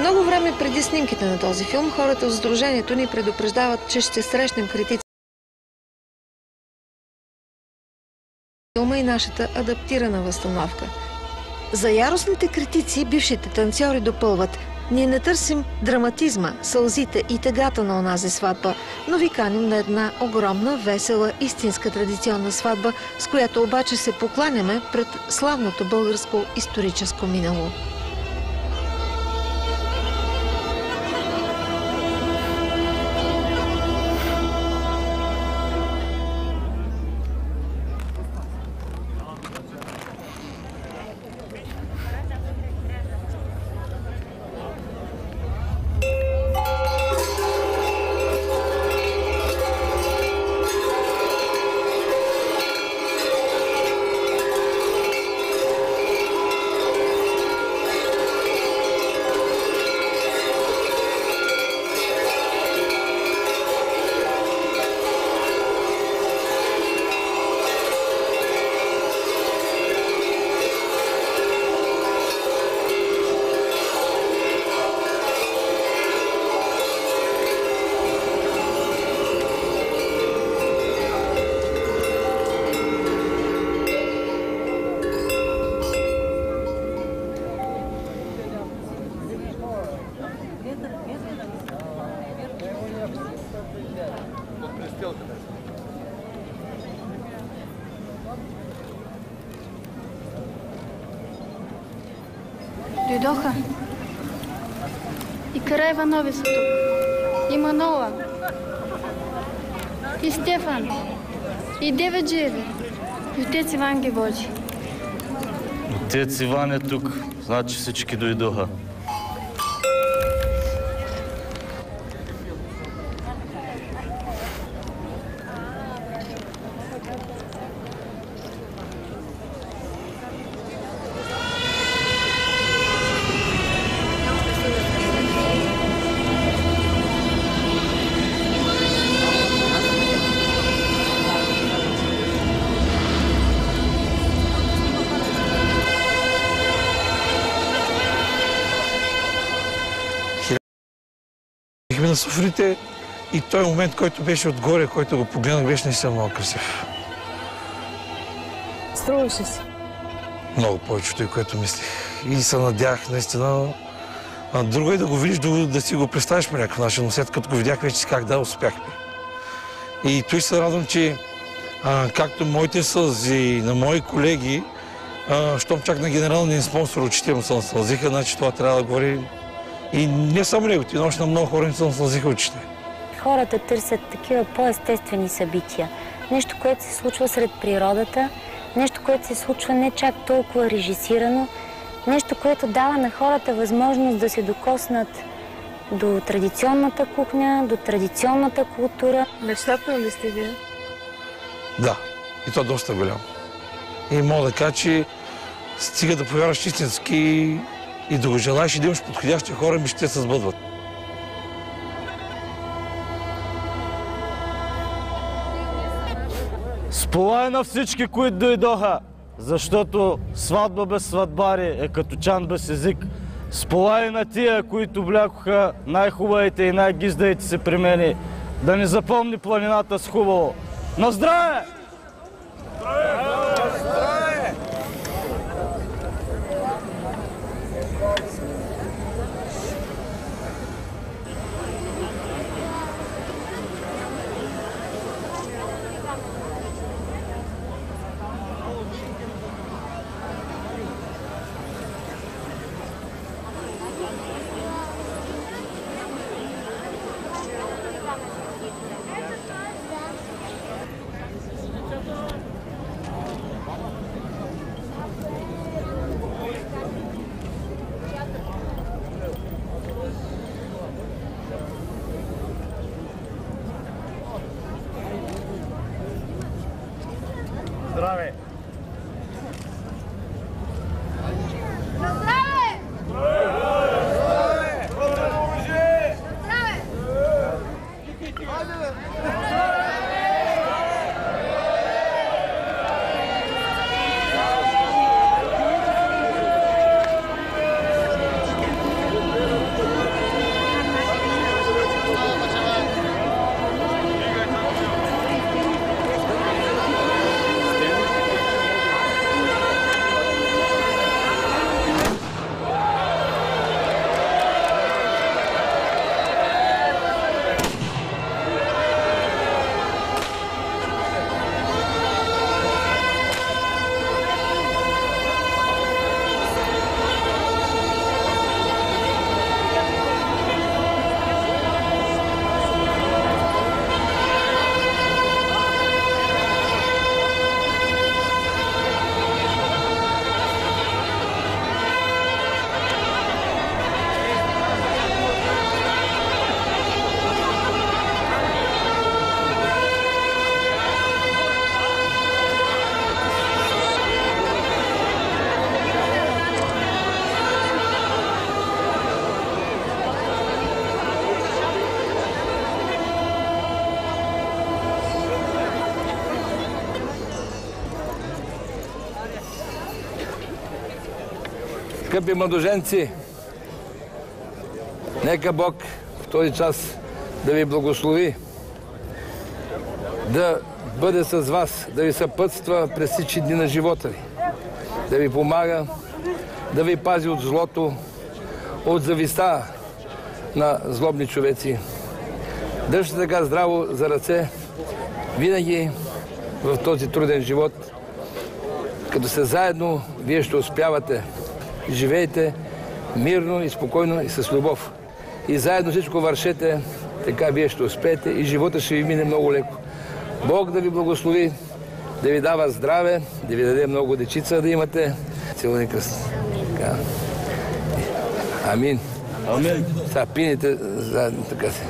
Много време преди снимките на този филм, хората от Сдружението ни предупреждават, че ще срещнем критици филма и нашата адаптирана възстановка. За яростните критици бившите танцори допълват: ние не търсим драматизма, сълзите и тъгата на онази сватба, но ви каним на една огромна, весела, истинска традиционна сватба, с която обаче се покланяме пред славното българско историческо минало. Дойдоха. И Караиванови са тук. И Манола. И Стефан. И Деведжиеви. И отец Иван ги води. Отец Иван е тук. Значи всички дойдоха. На софрите и той момент, който беше отгоре, който го погледнах, беше наистина много красив. Струваше си. Много повече от това, което мислих. И се надях наистина. Друго е да го видиш, да си го представиш по някакъв начин, но след като го видях, вече си как да, успяхме. И той се радвам, че както моите сълзи на мои колеги, щом чак на генералния спонсор очите му се насълзиха, значи това трябва да говори. И не само неговите, но още на много хора не се насълзиха очите. Хората търсят такива по-естествени събития. Нещо, което се случва сред природата, нещо, което се случва не чак толкова режисирано, нещо, което дава на хората възможност да се докоснат до традиционната кухня, до традиционната култура. Мечтателен ли сте вие? Да, и то доста голям. И мога да кажа, че стига да повярваш истински и да го желаеш и да имаш подходящи хора, мечтите се сбъдват. Сполай на всички, които дойдоха, защото сватба без сватбари е като чан без език. Сполай на тия, които влякоха най-хубавите и най-гиздаите се при мене, да ни запомни планината с хубаво. На здраве! Скъпи младоженци, нека Бог в този час да ви благослови, да бъде с вас, да ви съпътства през всички дни на живота ви, да ви помага, да ви пази от злото, от зависта на злобни човеци. Дръжте така здраво за ръце винаги в този труден живот. Като сте заедно, вие ще успявате. Живейте мирно и спокойно и с любов. И заедно всичко вършете, така вие ще успеете и живота ще ви мине много леко. Бог да ви благослови, да ви дава здраве, да ви даде много дечица да имате. Целуни кръст. Амин. Амин. Сега пините заедно така се.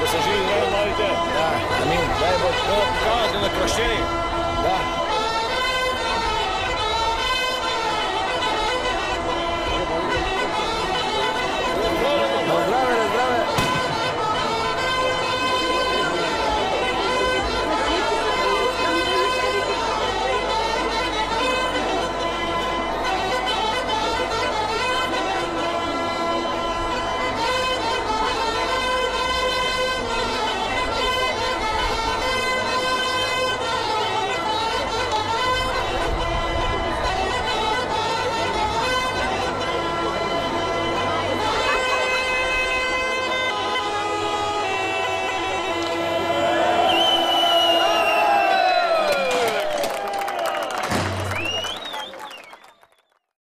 Да се живи здраве, младите! Амин. Дай Бог. Казвате на кръщение!